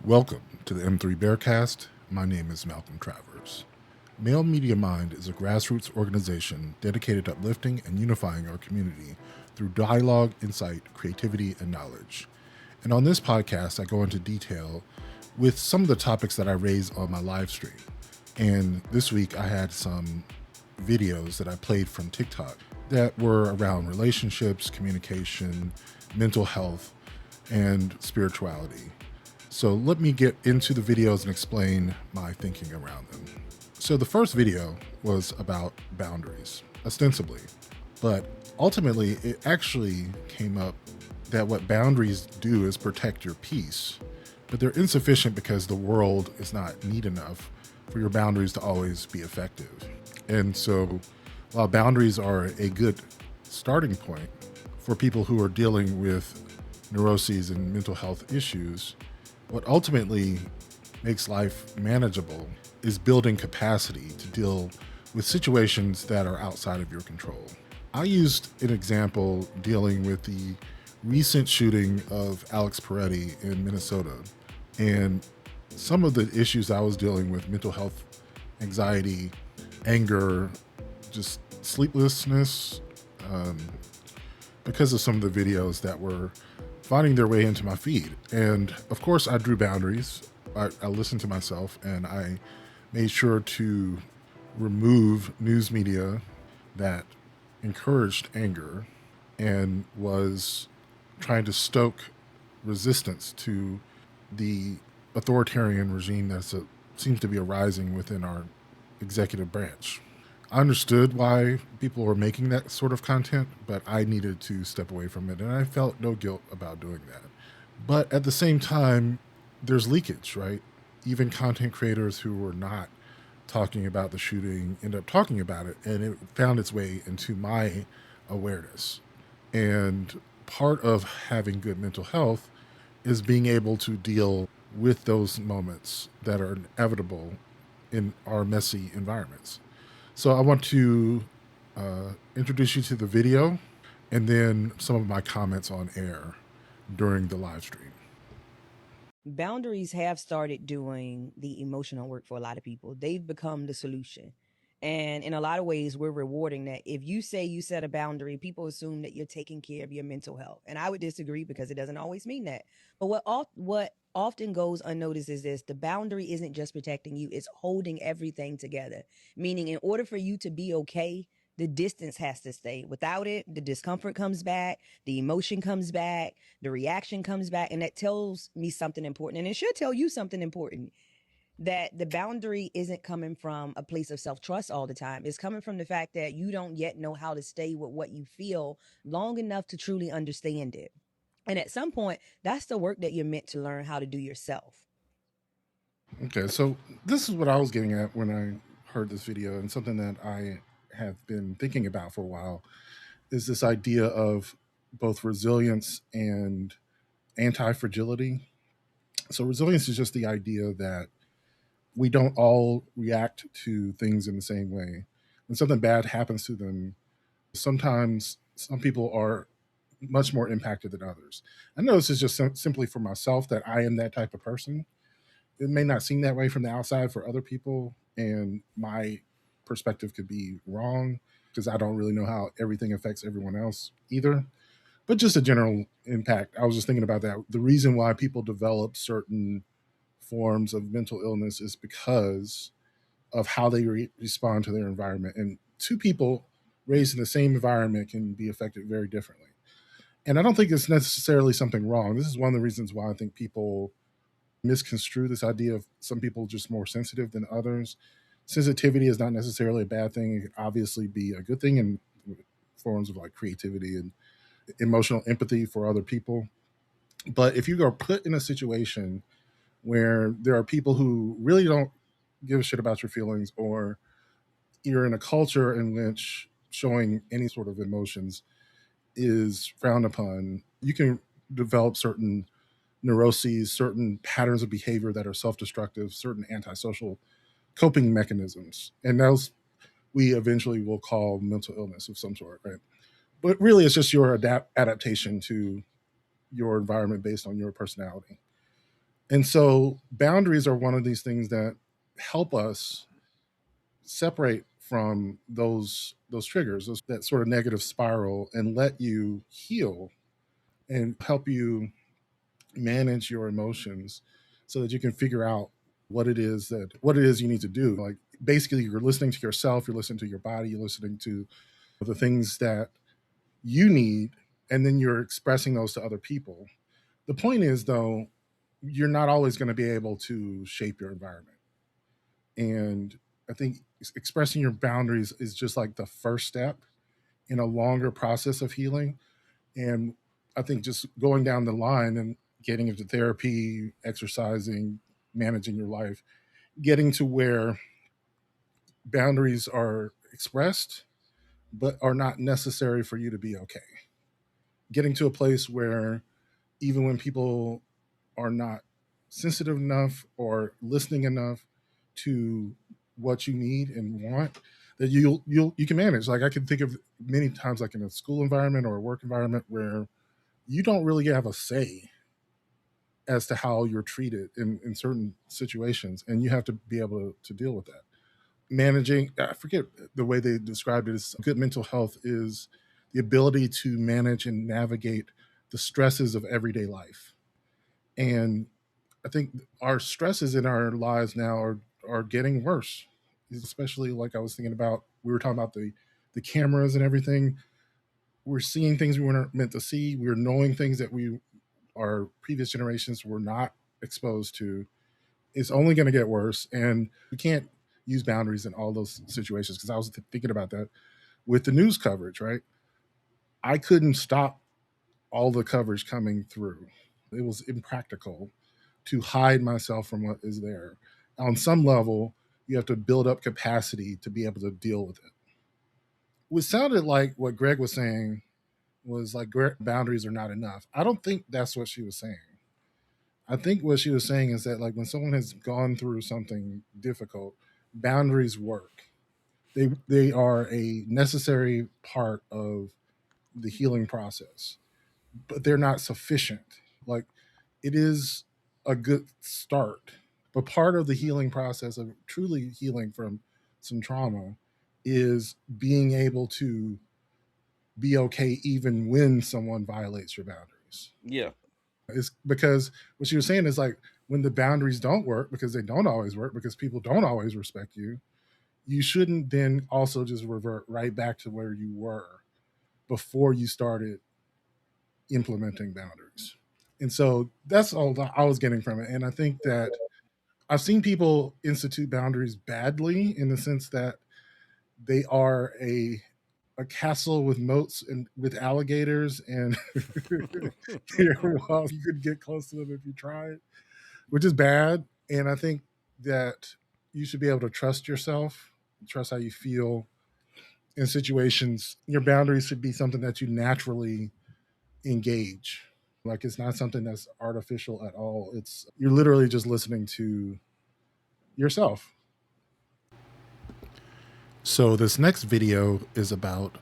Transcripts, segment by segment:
Welcome to the M3 Bearcast. My name is Malcolm Travers. Male Media Mind is a grassroots organization dedicated to uplifting and unifying our community through dialogue, insight, creativity, and knowledge. And on this podcast, I go into detail with some of the topics that I raise on my live stream. And this week, I had some videos that I played from TikTok that were around relationships, communication, mental health, and spirituality. So let me get into the videos and explain my thinking around them. So the first video was about boundaries, ostensibly, but ultimately it actually came up that what boundaries do is protect your peace, but they're insufficient because the world is not neat enough for your boundaries to always be effective. And so while boundaries are a good starting point for people who are dealing with neuroses and mental health issues, what ultimately makes life manageable is building capacity to deal with situations that are outside of your control. I used an example dealing with the recent shooting of Alex Pertti in Minnesota, and some of the issues I was dealing with: mental health, anxiety, anger, just sleeplessness, because of some of the videos that were finding their way into my feed. And of course, I drew boundaries. I listened to myself, and I made sure to remove news media that encouraged anger and was trying to stoke resistance to the authoritarian regime that seems to be arising within our executive branch. I understood why people were making that sort of content, but I needed to step away from it, and I felt no guilt about doing that. But at the same time, there's leakage, right? Even content creators who were not talking about the shooting end up talking about it, and it found its way into my awareness. And part of having good mental health is being able to deal with those moments that are inevitable in our messy environments. So I want to introduce you to the video and then some of my comments on air during the live stream. Boundaries have started doing the emotional work for a lot of people. They've become the solution. And in a lot of ways, we're rewarding that. If you say you set a boundary, people assume that you're taking care of your mental health. And I would disagree because it doesn't always mean that. But what often goes unnoticed is this: the boundary isn't just protecting you, it's holding everything together. Meaning, in order for you to be okay, the distance has to stay. Without it, the discomfort comes back, the emotion comes back, the reaction comes back, and that tells me something important. And it should tell you something important, that the boundary isn't coming from a place of self-trust all the time. It's coming from the fact that you don't yet know how to stay with what you feel long enough to truly understand it. And at some point, that's the work that you're meant to learn how to do yourself. Okay, so this is what I was getting at when I heard this video, and something that I have been thinking about for a while is this idea of both resilience and anti-fragility. So resilience is just the idea that we don't all react to things in the same way. When something bad happens to them, sometimes some people are much more impacted than others. I know this is just simply for myself, that I am that type of person. It may not seem that way from the outside for other people, and my perspective could be wrong because I don't really know how everything affects everyone else either. But just a general impact. I was just thinking about that. The reason why people develop certain forms of mental illness is because of how they respond to their environment. And two people raised in the same environment can be affected very differently. And I don't think it's necessarily something wrong. This is one of the reasons why I think people misconstrue this idea of some people just more sensitive than others. Sensitivity is not necessarily a bad thing. It could obviously be a good thing in forms of like creativity and emotional empathy for other people. But if you are put in a situation where there are people who really don't give a shit about your feelings, or you're in a culture in which showing any sort of emotions is frowned upon, you can develop certain neuroses, certain patterns of behavior that are self-destructive, certain antisocial coping mechanisms. And those we eventually will call mental illness of some sort, right? But really, it's just your adaptation to your environment based on your personality. And so boundaries are one of these things that help us separate from those triggers, that sort of negative spiral, and let you heal and help you manage your emotions so that you can figure out what it is you need to do. Like basically you're listening to yourself, you're listening to your body, you're listening to the things that you need, and then you're expressing those to other people. The point is though, you're not always going to be able to shape your environment. And I think expressing your boundaries is just like the first step in a longer process of healing. And I think just going down the line and getting into therapy, exercising, managing your life, getting to where boundaries are expressed but are not necessary for you to be okay. Getting to a place where even when people are not sensitive enough or listening enough to what you need and want, that you can manage. Like I can think of many times like in a school environment or a work environment where you don't really have a say as to how you're treated in certain situations, and you have to be able to deal with that. Managing, I forget the way they described it, is good mental health is the ability to manage and navigate the stresses of everyday life. And I think our stresses in our lives now are getting worse, especially like I was thinking about, we were talking about the cameras and everything. We're seeing things we weren't meant to see. We're knowing things that our previous generations were not exposed to. It's only going to get worse, and we can't use boundaries in all those situations. Because I was thinking about that with the news coverage, right? I couldn't stop all the coverage coming through. It was impractical to hide myself from what is there. On some level, you have to build up capacity to be able to deal with it. What sounded like what Greg was saying was like boundaries are not enough. I don't think that's what she was saying. I think what she was saying is that like when someone has gone through something difficult, boundaries work. They are a necessary part of the healing process, but they're not sufficient. Like it is a good start, but part of the healing process of truly healing from some trauma is being able to be okay even when someone violates your boundaries. Yeah. It's because what she was saying is like when the boundaries don't work, because they don't always work, because people don't always respect you, you shouldn't then also just revert right back to where you were before you started implementing boundaries. And so that's all that I was getting from it. And I think that I've seen people institute boundaries badly in the sense that they are a castle with moats and with alligators, and well, you could get close to them if you tried, which is bad. And I think that you should be able to trust yourself, trust how you feel in situations. Your boundaries should be something that you naturally engage. Like it's not something that's artificial at all. It's you're literally just listening to yourself. So this next video is about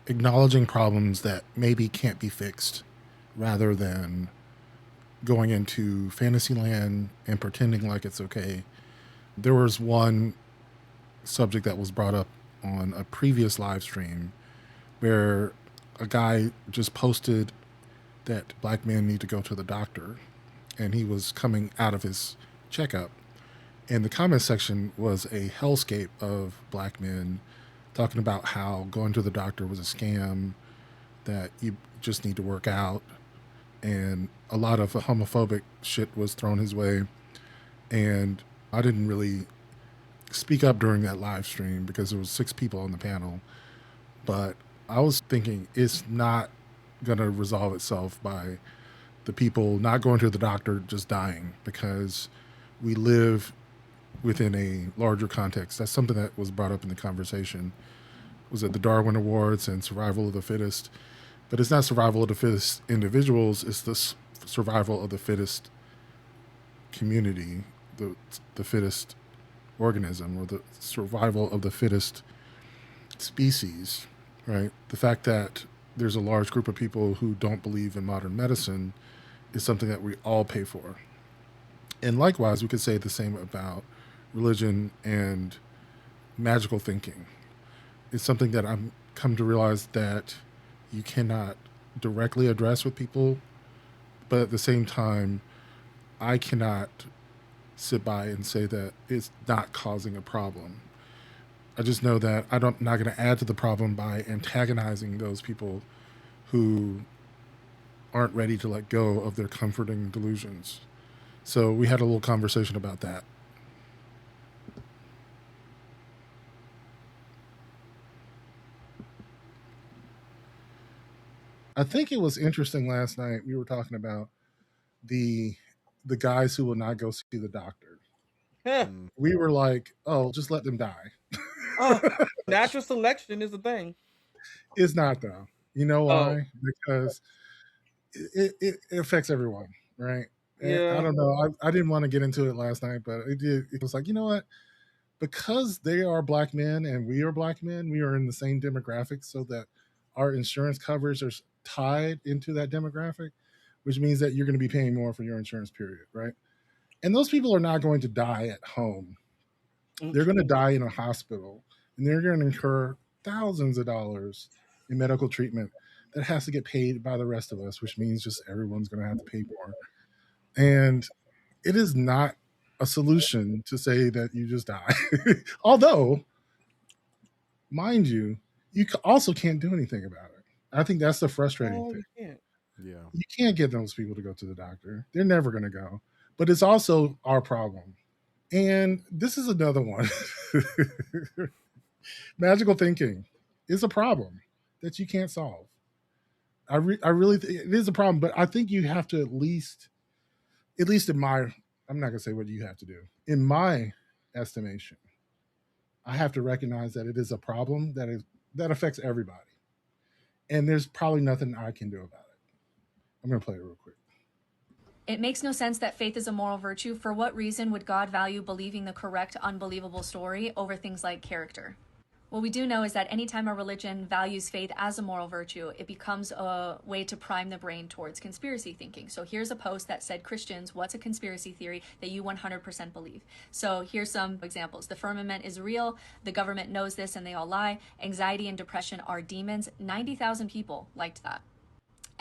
acknowledging problems that maybe can't be fixed rather than going into fantasy land and pretending like it's okay. There was one subject that was brought up on a previous live stream where a guy just posted that black men need to go to the doctor, and he was coming out of his checkup. And the comment section was a hellscape of black men talking about how going to the doctor was a scam, that you just need to work out, and a lot of homophobic shit was thrown his way. And I didn't really speak up during that live stream because there was 6 people on the panel, but I was thinking it's not going to resolve itself by the people not going to the doctor just dying, because we live within a larger context. That's something that was brought up in the conversation. Was it the Darwin Awards and survival of the fittest? But it's not survival of the fittest individuals, it's the survival of the fittest community, the fittest organism, or the survival of the fittest species, right? The fact that there's a large group of people who don't believe in modern medicine is something that we all pay for. And likewise, we could say the same about religion and magical thinking. It's something that I'm come to realize that you cannot directly address with people, but at the same time, I cannot sit by and say that it's not causing a problem. I just know that I'm not going to add to the problem by antagonizing those people who aren't ready to let go of their comforting delusions. So we had a little conversation about that. I think it was interesting last night. We were talking about the the guys who will not go see the doctor. Mm. We were like, "Oh, just let them die." Oh, natural selection is a thing. It's not though. You know Oh, why? Because it affects everyone, right? And I yeah. don't know. I didn't want to get into it last night, but it did. It was like, you know what? Because they are black men and we are black men, we are in the same demographic, so that our insurance coverage are tied into that demographic, which means that you're going to be paying more for your insurance period, right? And those people are not going to die at home. They're going to die in a hospital, and they're going to incur thousands of dollars in medical treatment that has to get paid by the rest of us, which means just everyone's going to have to pay more. And it is not a solution to say that you just die. Although, mind you, you also can't do anything about it. I think that's the frustrating Oh, thing. you can't. You can't get those people to go to the doctor. They're never going to go. But it's also our problem. And this is another one. Magical thinking is a problem that you can't solve. I really, it is a problem, but I think you have to at least in my, I'm not going to say what you have to do. In my estimation, I have to recognize that it is a problem that affects everybody. And there's probably nothing I can do about it. I'm going to play it real quick. It makes no sense that faith is a moral virtue. For what reason would God value believing the correct, unbelievable story over things like character? What we do know is that anytime a religion values faith as a moral virtue, it becomes a way to prime the brain towards conspiracy thinking. So here's a post that said, Christians, what's a conspiracy theory that you 100% believe? So here's some examples. The firmament is real. The government knows this and they all lie. Anxiety and depression are demons. 90,000 people liked that.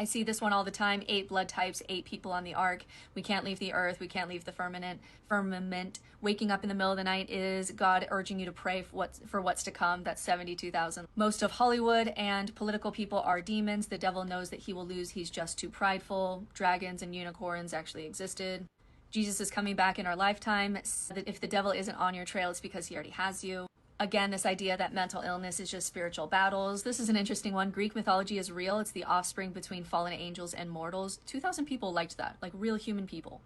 I see this one all the time. 8 blood types, 8 people on the ark. We can't leave the earth. We can't leave the firmament. Waking up in the middle of the night is God urging you to pray for what's to come. That's 72,000. Most of Hollywood and political people are demons. The devil knows that he will lose. He's just too prideful. Dragons and unicorns actually existed. Jesus is coming back in our lifetime. If the devil isn't on your trail, it's because he already has you. Again, this idea that mental illness is just spiritual battles. This is an interesting one. Greek mythology is real. It's the offspring between fallen angels and mortals. 2,000 people liked that, like real human people.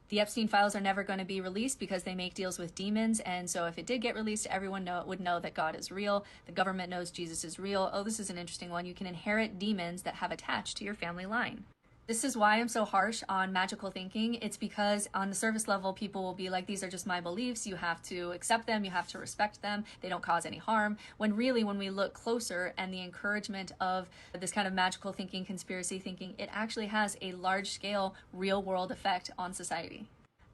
The Epstein files are never going to be released because they make deals with demons. And so if it did get released, everyone would know that God is real. The government knows Jesus is real. Oh, this is an interesting one. You can inherit demons that have attached to your family line. This is why I'm so harsh on magical thinking. It's because on the surface level, people will be like, these are just my beliefs. You have to accept them. You have to respect them. They don't cause any harm. When really, when we look closer and the encouragement of this kind of magical thinking, conspiracy thinking, it actually has a large scale, real world effect on society.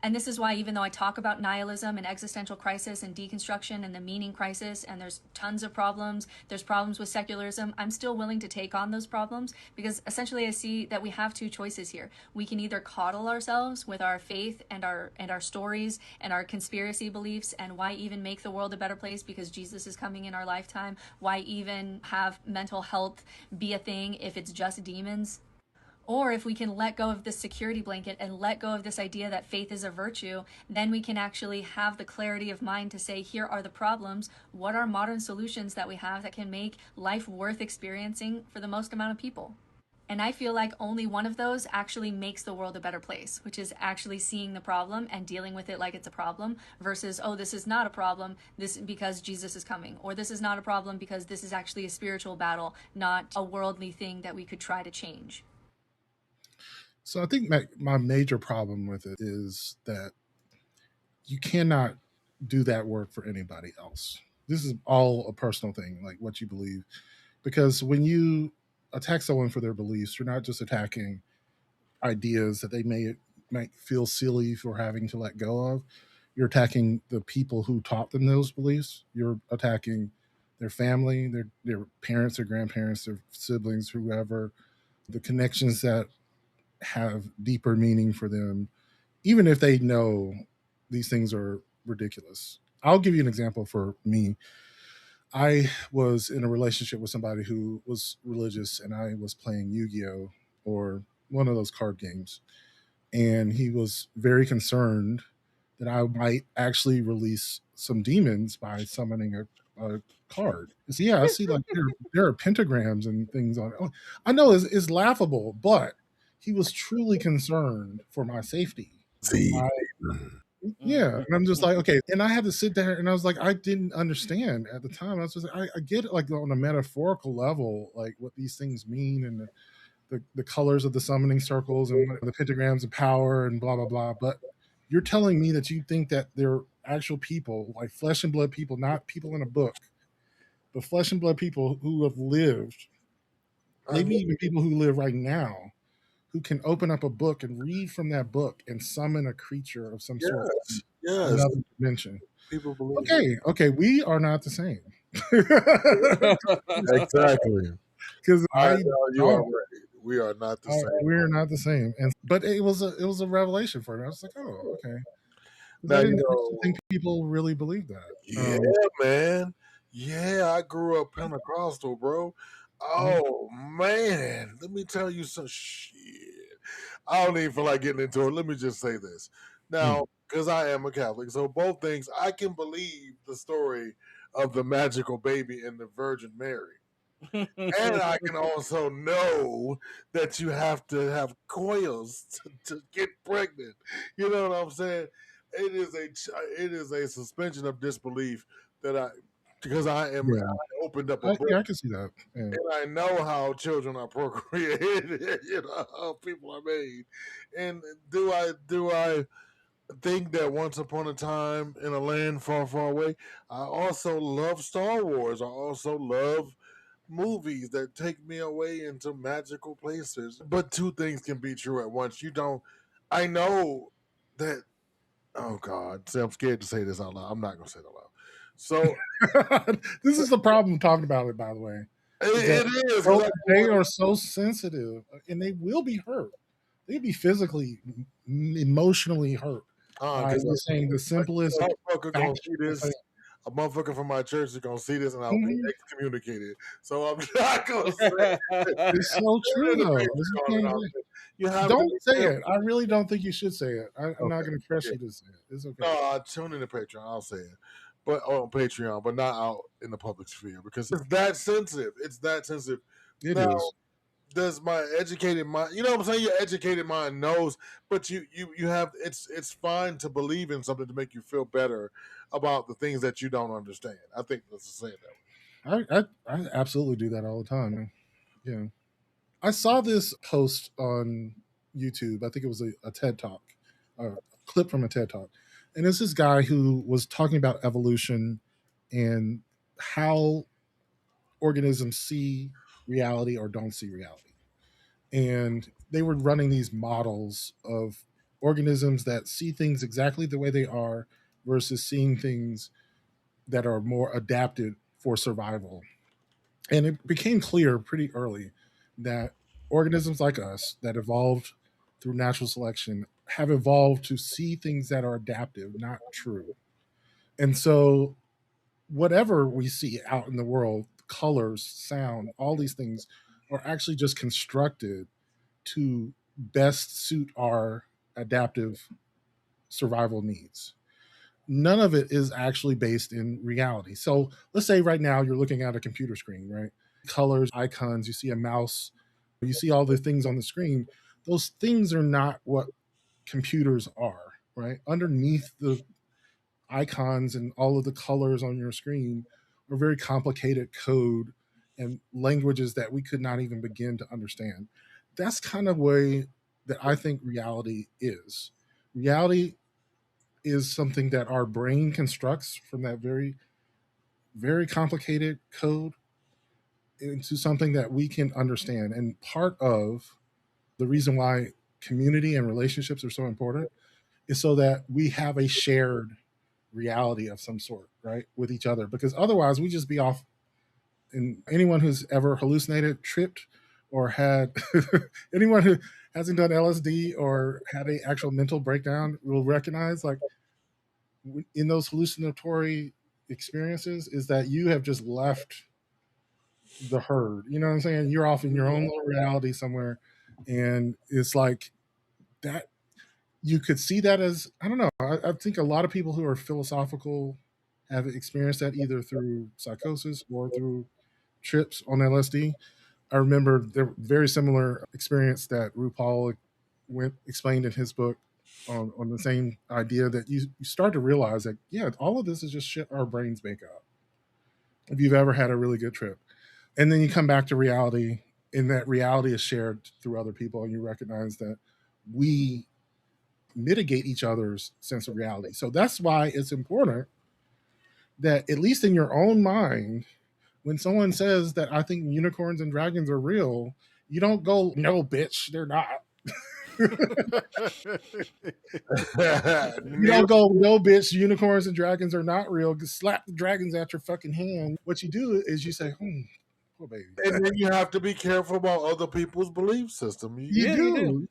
And this is why, even though I talk about nihilism and existential crisis and deconstruction and the meaning crisis, and there's tons of problems, there's problems with secularism, I'm still willing to take on those problems because essentially I see that we have two choices here. We can either coddle ourselves with our faith and our stories and our conspiracy beliefs, and why even make the world a better place because Jesus is coming in our lifetime? Why even have mental health be a thing if it's just demons? Or if we can let go of this security blanket and let go of this idea that faith is a virtue, then we can actually have the clarity of mind to say, here are the problems. What are modern solutions that we have that can make life worth experiencing for the most amount of people? And I feel like only one of those actually makes the world a better place, which is actually seeing the problem and dealing with it like it's a problem versus, oh, this is not a problem, this because Jesus is coming. Or this is not a problem because this is actually a spiritual battle, not a worldly thing that we could try to change. So I think my major problem with it is that you cannot do that work for anybody else. This is all a personal thing, like what you believe. Because when you attack someone for their beliefs, you're not just attacking ideas that they may might feel silly for having to let go of, you're attacking the people who taught them those beliefs. You're attacking their family, their parents, their grandparents, their siblings, whoever, the connections that have deeper meaning for them, even if they know these things are ridiculous. I'll give you an example for me. I was in a relationship with somebody who was religious, and I was playing Yu-Gi-Oh, or one of those card games. And he was very concerned that I might actually release some demons by summoning a card. So yeah, I see like there are pentagrams and things on it. Oh, I know it's laughable, but he was truly concerned for my safety. See, Yeah, and I'm just like, okay, and I had to sit there, and I was like, I didn't understand at the time. I was just like, I get it, like on a metaphorical level, like what these things mean, and the colors of the summoning circles and the pentagrams of power and blah blah blah. But you're telling me that you think that they're actual people, like flesh and blood people, not people in a book, but flesh and blood people who have lived, maybe even people who live right now, who can open up a book and read from that book and summon a creature of some sort from yes, another dimension. people believe it. Okay, we are not the same. Exactly. Because I I know you are don't. right. We are not the same. We're not the same. And but it was a revelation for me. I was like, oh, okay. 'Cause Now I you didn't know. think people really believe that. Yeah, man. Yeah, I grew up Pentecostal, bro. Oh man, let me tell you some shit. I don't even feel like getting into it. Let me just say this now, because I am a Catholic. So both things, I can believe the story of the magical baby and the Virgin Mary. And I can also know that you have to have coils to get pregnant. You know what I'm saying? It is a suspension of disbelief that because I opened up a book, I can see that. Yeah. and I know how children are procreated. You know how people are made. And do I think that once upon a time in a land far, far away, I also love Star Wars. I also love movies that take me away into magical places. But two things can be true at once. I know that, oh God, see, I'm scared to say this out loud. I'm not going to say it out loud. So, This is the problem talking about it, by the way. it is. So they are so sensitive, and they will be hurt. They'll be physically, emotionally hurt. Because You're saying the simplest. motherfucker gonna see this. A motherfucker from my church is gonna see this, and I'll be excommunicated. So I'm not gonna say it. It's so true, though. Don't say it. I really don't think you should say it. I'm not going to press you to say it. It's okay. No, tune in to Patreon. I'll say it, but on Patreon, but not out in the public sphere because it's that sensitive. It's that sensitive. It now, is. Does my educated mind, you know what I'm saying? Your educated mind knows, but you have it's fine to believe in something to make you feel better about the things that you don't understand. I think let's just say it that way. I absolutely do that all the time. Yeah. I saw this post on YouTube. I think it was a TED Talk, a clip from a TED Talk. And it's this guy who was talking about evolution and how organisms see reality or don't see reality. And they were running these models of organisms that see things exactly the way they are versus seeing things that are more adapted for survival. And it became clear pretty early that organisms like us that evolved through natural selection have evolved to see things that are adaptive, not true. And so, whatever we see out in the world, colors, sound, all these things are actually just constructed to best suit our adaptive survival needs. None of it is actually based in reality. So let's say right now you're looking at a computer screen, right? Colors, icons, you see a mouse, you see all the things on the screen. Those things are not what computers are, right? Underneath the icons and all of the colors on your screen are very complicated code and languages that we could not even begin to understand. That's kind of way that I think reality is. Reality is something that our brain constructs from that very, very complicated code into something that we can understand. And part of the reason why community and relationships are so important is so that we have a shared reality of some sort, right, with each other. Because otherwise, we just be off. And anyone who's ever hallucinated, tripped, or had anyone who hasn't done LSD or had an actual mental breakdown will recognize, like, in those hallucinatory experiences, is that you have just left the herd. You know what I'm saying? You're off in your own little reality somewhere, and it's like that. You could see that as, I don't know. I think a lot of people who are philosophical have experienced that either through psychosis or through trips on LSD. I remember the very similar experience that RuPaul explained in his book on the same idea, that you start to realize that, yeah, all of this is just shit our brains make up. If you've ever had a really good trip, and then you come back to reality, and that reality is shared through other people, and you recognize that we mitigate each other's sense of reality. So that's why it's important that, at least in your own mind, when someone says that I think unicorns and dragons are real, you don't go, no, bitch, they're not. You don't go, no, bitch, unicorns and dragons are not real. Just slap the dragons out your fucking hand. What you do is you say, poor baby. And then you have to be careful about other people's belief system. You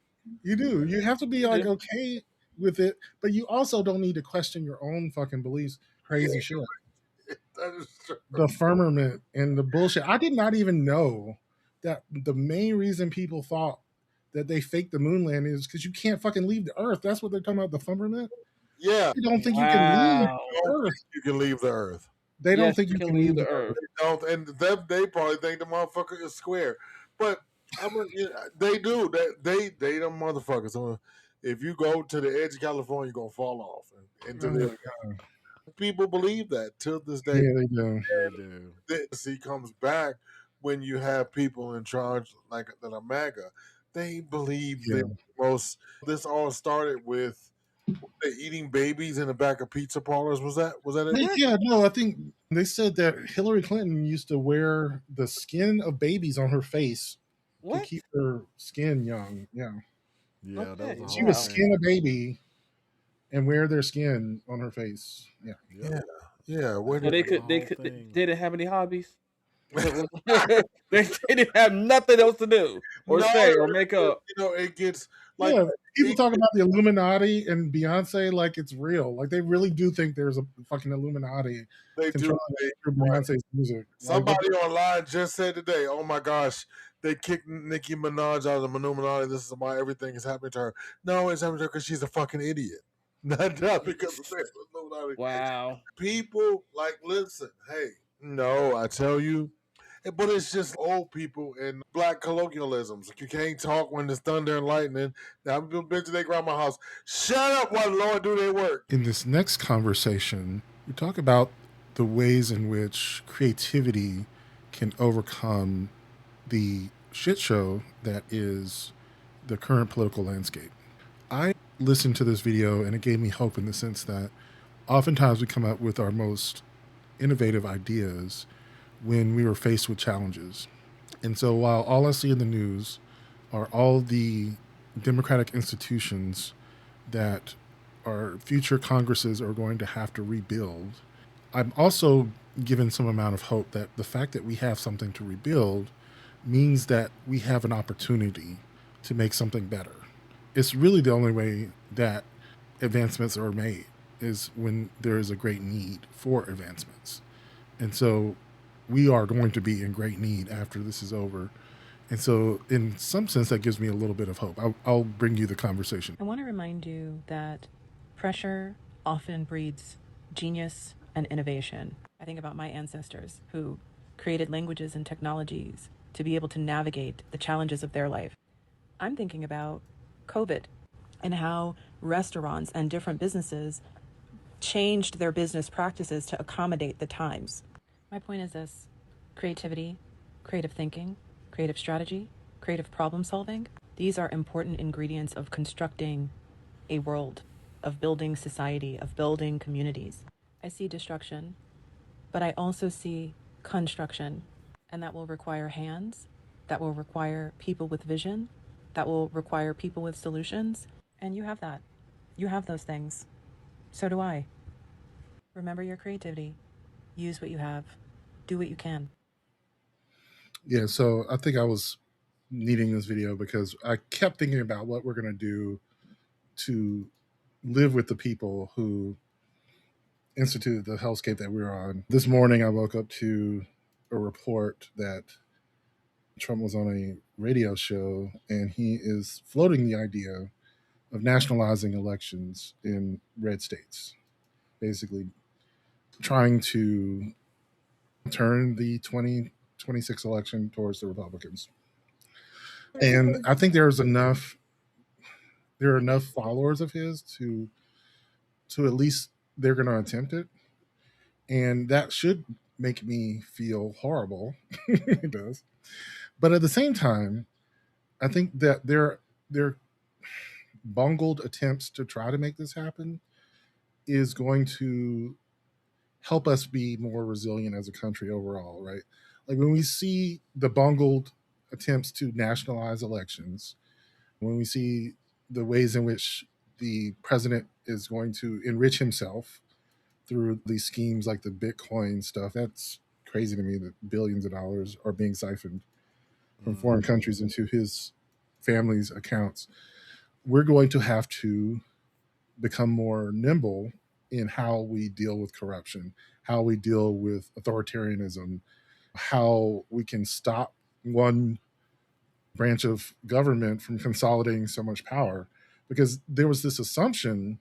do. You have to be like okay with it, but you also don't need to question your own fucking beliefs. Crazy shit. That is true. The firmament and the bullshit. I did not even know that the main reason people thought that they faked the moon landing is because you can't fucking leave the Earth. That's what they're talking about, the firmament. Yeah. You don't think you can leave the Don't Earth. think you can leave the Earth. They don't think you can leave the Earth. They don't, and they probably think the motherfucker is square. But I mean, they do. They them motherfuckers. So if you go to the edge of California, you're gonna fall off into the. People believe that till this day. Yeah, they do. They do. This comes back when you have people in charge like that are MAGA. They believe they're the most. This all started with eating babies in the back of pizza parlors. Was that it? Yeah, no, I think they said that Hillary Clinton used to wear the skin of babies on her face to keep her skin young. Yeah. Yeah, that was she would skin a baby and wear their skin on her face. Yeah. Yeah. Where So they didn't have any hobbies. they didn't have nothing else to do or say or make up. You know, it gets like people talk about the Illuminati and Beyonce like it's real. Like they really do think there's a fucking Illuminati. They do. Beyonce's music. Somebody online just said today, "Oh my gosh, they kicked Nicki Minaj out of the Illuminati. This is why everything is happening to her." No, it's happening to her because she's a fucking idiot. Not because of the Illuminati. Wow. People listen. Hey, no, I tell you. But it's just old people and black colloquialisms. You can't talk when there's thunder and lightning. Now, I've been to their grandma's house. Shut up while the Lord do their work. In this next conversation, we talk about the ways in which creativity can overcome the shit show that is the current political landscape. I listened to this video and it gave me hope in the sense that oftentimes we come up with our most innovative ideas when we were faced with challenges. And so while all I see in the news are all the democratic institutions that our future Congresses are going to have to rebuild, I'm also given some amount of hope that the fact that we have something to rebuild means that we have an opportunity to make something better. It's really the only way that advancements are made is when there is a great need for advancements. And so we are going to be in great need after this is over. And so in some sense, that gives me a little bit of hope. I'll bring you the conversation. I want to remind you that pressure often breeds genius and innovation. I think about my ancestors who created languages and technologies to be able to navigate the challenges of their life. I'm thinking about COVID and how restaurants and different businesses changed their business practices to accommodate the times. My point is this: creativity, creative thinking, creative strategy, creative problem solving. These are important ingredients of constructing a world, of building society, of building communities. I see destruction, but I also see construction, and that will require hands, that will require people with vision, that will require people with solutions. And you have that. You have those things. So do I. Remember your creativity. Use what you have. Do what you can. Yeah, so I think I was needing this video because I kept thinking about what we're going to do to live with the people who instituted the hellscape that we're on. This morning, I woke up to a report that Trump was on a radio show and he is floating the idea of nationalizing elections in red states, basically trying to turn the 2026 election towards the Republicans. And I think there are enough followers of his to at least they're going to attempt it, and that should make me feel horrible. It does, but at the same time, I think that their bungled attempts to try to make this happen is going to help us be more resilient as a country overall, right? Like when we see the bungled attempts to nationalize elections, when we see the ways in which the president is going to enrich himself through these schemes like the Bitcoin stuff, that's crazy to me that billions of dollars are being siphoned from foreign countries into his family's accounts. We're going to have to become more nimble in how we deal with corruption, how we deal with authoritarianism, how we can stop one branch of government from consolidating so much power. Because there was this assumption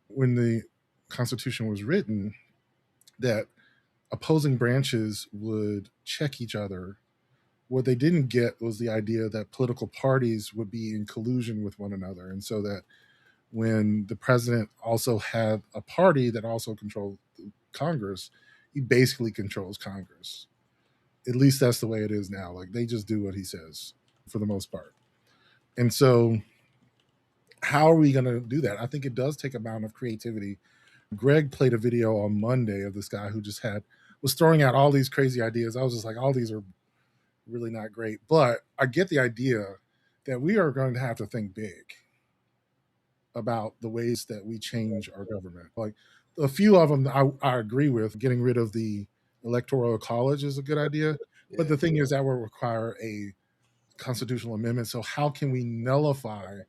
when the Constitution was written that opposing branches would check each other. What they didn't get was the idea that political parties would be in collusion with one another. And so that when the president also had a party that also controlled Congress, he basically controls Congress. At least that's the way it is now. Like they just do what he says for the most part. And so how are we going to do that? I think it does take a amount of creativity. Greg played a video on Monday of this guy who just was throwing out all these crazy ideas. I was just like, all these are really not great. But I get the idea that we are going to have to think big about the ways that we change our government. Like a few of them I agree with. Getting rid of the electoral college is a good idea. But the thing is that will require a constitutional amendment. So how can we nullify?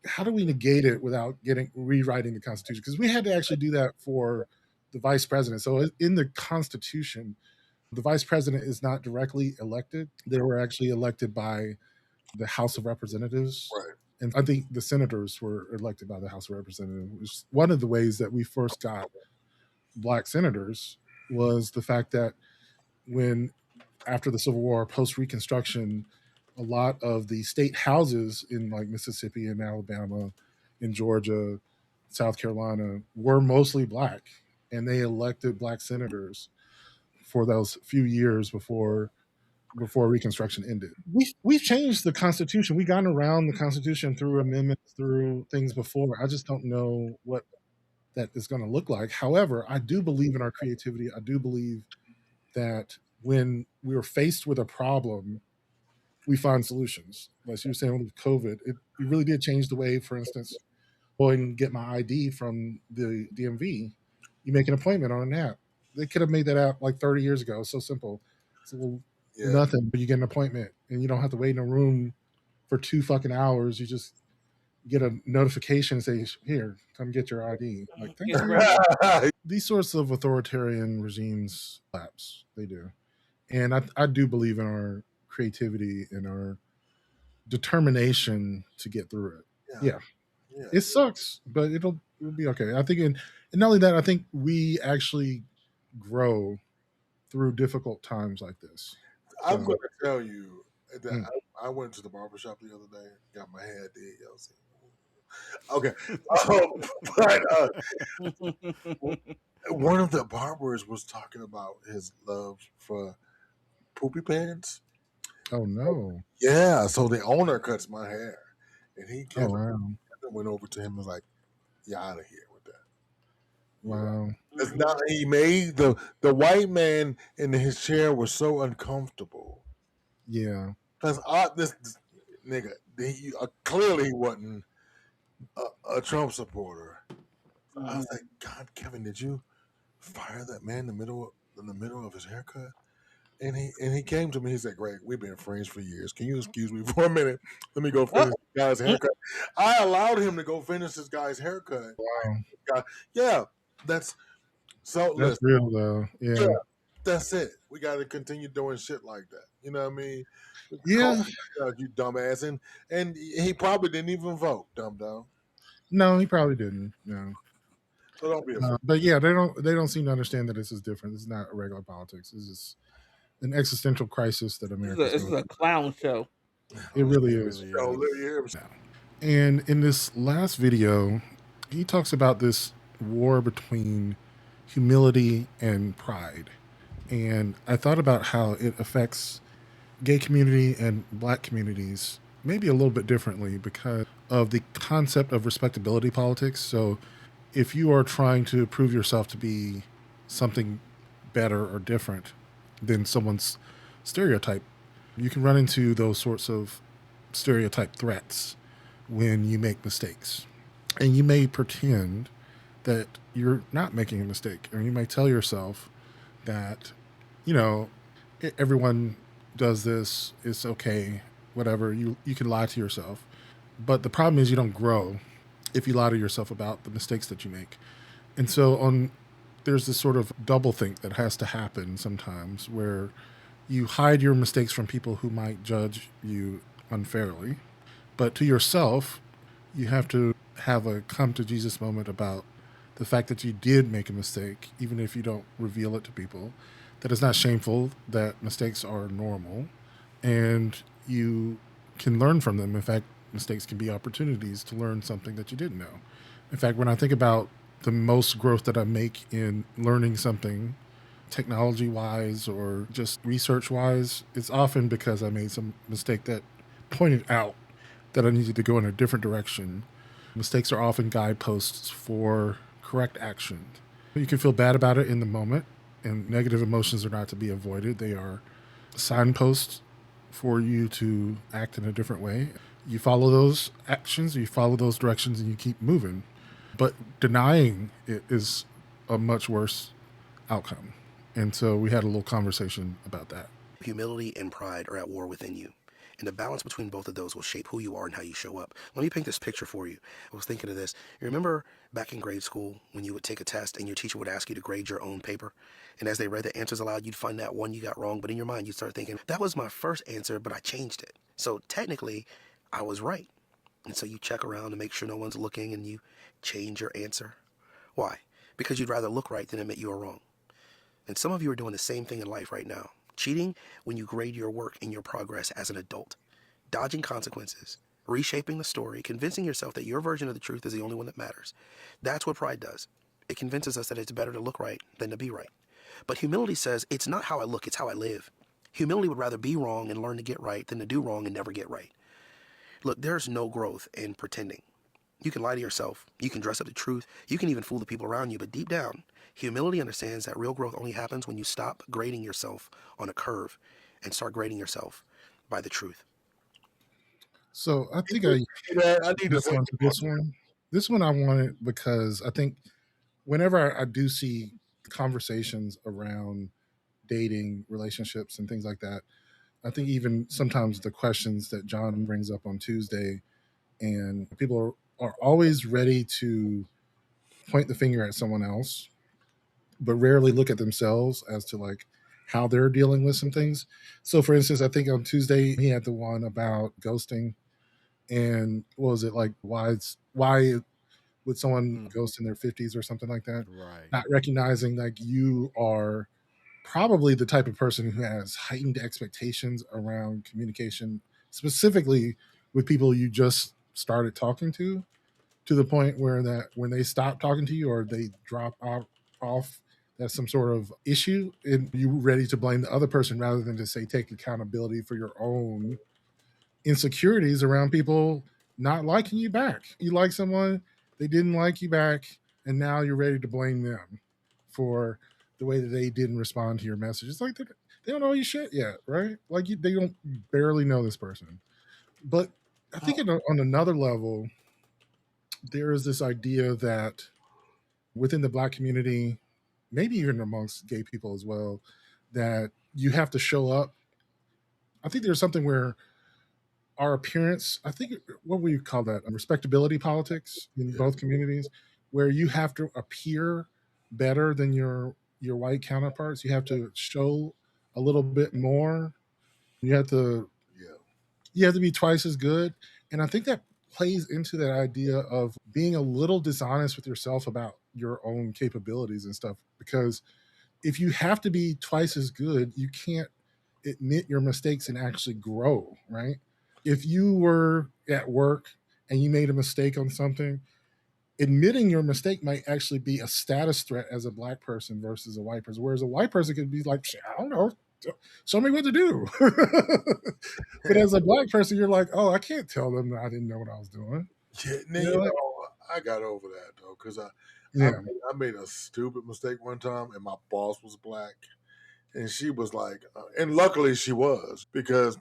How do we negate it without rewriting the Constitution? Because we had to actually do that for the vice president. So in the Constitution, the vice president is not directly elected. They were actually elected by the House of Representatives. Right. And I think the senators were elected by the House of Representatives. Which is one of the ways that we first got black senators was the fact that when, after the Civil War, post-Reconstruction, a lot of the state houses in like Mississippi and Alabama, in Georgia, South Carolina, were mostly black. And they elected black senators for those few years before Reconstruction ended. We've changed the Constitution. We've gotten around the Constitution through amendments, through things before. I just don't know what that is going to look like. However, I do believe in our creativity. I do believe that when we were faced with a problem, we find solutions. Like you were saying with COVID, it really did change the way, for instance, going and get my ID from the DMV. You make an appointment on an app. They could have made that app like 30 years ago. It's so simple. It's a little nothing, but you get an appointment and you don't have to wait in a room for 2 fucking hours. You just get a notification and say, here, come get your ID. Like, thank you. These sorts of authoritarian regimes collapse. They do. And I do believe in our creativity and our determination to get through it. Yeah. It sucks, but it'll be okay. I think, and not only that, I think we actually grow through difficult times like this. I'm going to tell you that I went to the barbershop the other day, got my hair did. Okay. But one of the barbers was talking about his love for poopy pants. Oh, no. Yeah. So the owner cuts my hair. And he went over to him and was like, "You're out of here with that." Wow. It's not, he made the white man in his chair was so uncomfortable. Yeah. Because this nigga, clearly he wasn't a Trump supporter. I Mhm. was like, God, Kevin, did you fire that man in the middle of his haircut? And he came to me. He said, "Greg, we've been friends for years. Can you excuse me for a minute? Let me go finish this guy's haircut." I allowed him to go finish this guy's haircut. Wow. Yeah, that's so. That's Listen, real though. yeah, Yeah. that's it. We got to continue doing shit like that. You know what I mean? Yeah. Call you dumbass, and he probably didn't even vote, dumb. No, he probably didn't. No. So don't be afraid. But yeah, they don't seem to understand that this is different. This is not a regular politics. This is an existential crisis that America's This going is a through. clown show. It really is. Yo, look here. And in this last video, he talks about this war between humility and pride. And I thought about how it affects gay community and black communities maybe a little bit differently because of the concept of respectability politics. So if you are trying to prove yourself to be something better or different than someone's stereotype, you can run into those sorts of stereotype threats when you make mistakes. And you may pretend that you're not making a mistake, or you may tell yourself that, you know, everyone does this, it's okay, whatever. You can lie to yourself. But the problem is you don't grow if you lie to yourself about the mistakes that you make. And so there's this sort of double think that has to happen sometimes where you hide your mistakes from people who might judge you unfairly. But to yourself, you have to have a come to Jesus moment about the fact that you did make a mistake, even if you don't reveal it to people, that it's not shameful, that mistakes are normal, and you can learn from them. In fact, mistakes can be opportunities to learn something that you didn't know. In fact, when I think about the most growth that I make in learning something, technology wise or just research wise, it's often because I made some mistake that pointed out that I needed to go in a different direction. Mistakes are often guideposts for correct action. You can feel bad about it in the moment, and negative emotions are not to be avoided. They are signposts for you to act in a different way. You follow those actions, you follow those directions, and you keep moving. But denying it is a much worse outcome. And so we had a little conversation about that. Humility and pride are at war within you. And the balance between both of those will shape who you are and how you show up. Let me paint this picture for you. I was thinking of this. You remember back in grade school when you would take a test and your teacher would ask you to grade your own paper? And as they read the answers aloud, you'd find that one you got wrong. But in your mind, you'd start thinking, that was my first answer, but I changed it. So technically, I was right. And so you check around to make sure no one's looking and you change your answer. Why? Because you'd rather look right than admit you are wrong. And some of you are doing the same thing in life right now. Cheating when you grade your work and your progress as an adult. Dodging consequences. Reshaping the story. Convincing yourself that your version of the truth is the only one that matters. That's what pride does. It convinces us that it's better to look right than to be right. But humility says, it's not how I look, it's how I live. Humility would rather be wrong and learn to get right than to do wrong and never get right. Look, there's no growth in pretending. You can lie to yourself. You can dress up the truth. You can even fool the people around you. But deep down, humility understands that real growth only happens when you stop grading yourself on a curve and start grading yourself by the truth. So I think I need to say this one. This one I wanted because I think whenever I do see conversations around dating, relationships, and things like that, I think even sometimes the questions that John brings up on Tuesday, and people are always ready to point the finger at someone else, but rarely look at themselves as to like how they're dealing with some things. So, for instance, I think on Tuesday he had the one about ghosting, and what was it like? Why would someone ghost in their 50s or something like that? Right. Not recognizing like you are probably the type of person who has heightened expectations around communication, specifically with people you just started talking to the point where that when they stop talking to you or they drop off, that's some sort of issue, and you ready to blame the other person rather than to say take accountability for your own insecurities around people not liking you back. You like someone, they didn't like you back, and now you're ready to blame them for the way that they didn't respond to your message. It's like they don't know you shit yet, right? Like they don't barely know this person. But I think on another level, there is this idea that within the Black community, maybe even amongst gay people as well, that you have to show up. I think there's something where our appearance, I think, what would you call that? Respectability politics in both communities, where you have to appear better than your white counterparts. You have to show a little bit more. You have to be twice as good. And I think that plays into that idea of being a little dishonest with yourself about your own capabilities and stuff. Because if you have to be twice as good, you can't admit your mistakes and actually grow, right? If you were at work and you made a mistake on something, admitting your mistake might actually be a status threat as a Black person versus a white person. Whereas a white person could be like, I don't know, show me what to do. But as a Black person, you're like, oh, I can't tell them that I didn't know what I was doing. Yeah, I got over that though, because I made a stupid mistake one time, and my boss was Black, and she was like, and luckily she was, because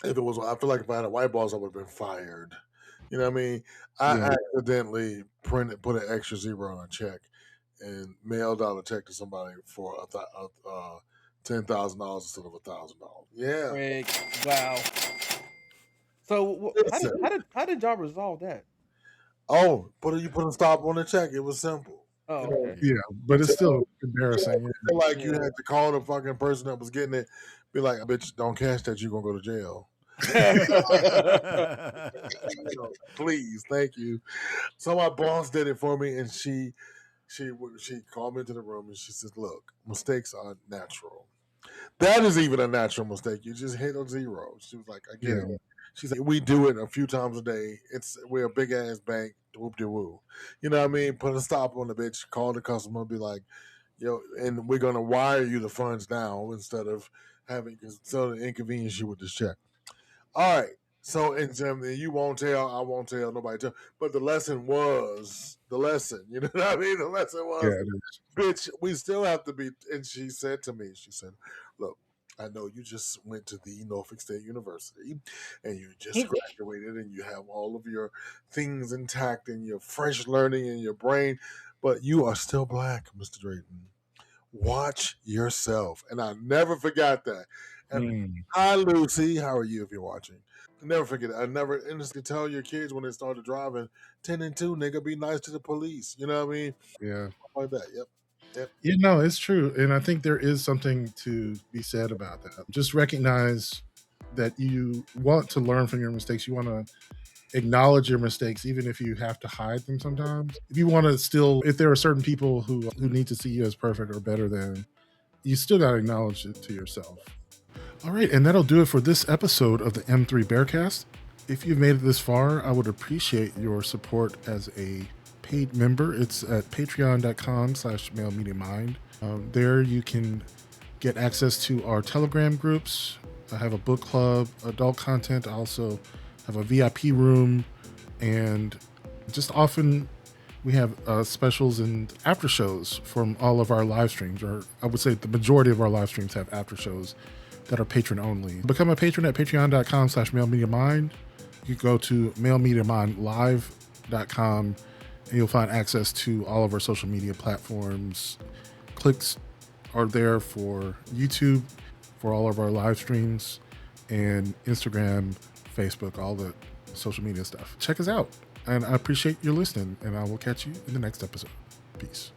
if it was, I feel like if I had a white boss, I would have been fired. You know what I mean? I accidentally put an extra zero on a check and mailed out a check to somebody for $10,000 instead of $1,000. Yeah. Greg, wow. So how did y'all resolve that? Oh, you put a stop on the check. It was simple. Oh, okay. Yeah, but it's still embarrassing. Like you had to call the fucking person that was getting it, be like, "Bitch, don't cash that. You're gonna go to jail." Please, thank you. So my boss did it for me, and she called me into the room and she says, "Look, mistakes are natural. That is even a natural mistake. You just hit a zero." She was like, "I get it." She's like, "We do it a few times a day. We're a big ass bank. Whoop de woo. You know what I mean? Put a stop on the bitch. Call the customer. Be like, and we're gonna wire you the funds now instead of having so to inconvenience you with this check." All right. So, and you won't tell, I won't tell, nobody tell. But the lesson was the lesson. You know what I mean? The lesson was, bitch, we still have to be. And she said to me, she said, "Look, I know you just went to the Norfolk State University and you just graduated and you have all of your things intact and your fresh learning in your brain, but you are still Black, Mr. Drayton. Watch yourself." And I never forgot that. And hi, Lucy. How are you if you're watching? Never forget it. And just to tell your kids when they started driving, 10 and 2, nigga, be nice to the police. You know what I mean? Yeah. Like that. Yep. Yeah, no, it's true. And I think there is something to be said about that. Just recognize that you want to learn from your mistakes. You want to acknowledge your mistakes, even if you have to hide them sometimes. If you want to still, if there are certain people who need to see you as perfect or better than, you still got to acknowledge it to yourself. All right, and that'll do it for this episode of the M3 Bearcast. If you've made it this far, I would appreciate your support as a paid member. It's at patreon.com/mailmediamind. There you can get access to our Telegram groups. I have a book club, adult content. I also have a VIP room, and just often we have specials and after shows from all of our live streams, or I would say the majority of our live streams have after shows that are patron only. Become a patron at patreon.com/mailmediamind. You can go to mailmediamindlive.com and you'll find access to all of our social media platforms. Clicks are there for YouTube, for all of our live streams, and Instagram, Facebook, all the social media stuff. Check us out. And I appreciate your listening, and I will catch you in the next episode. Peace.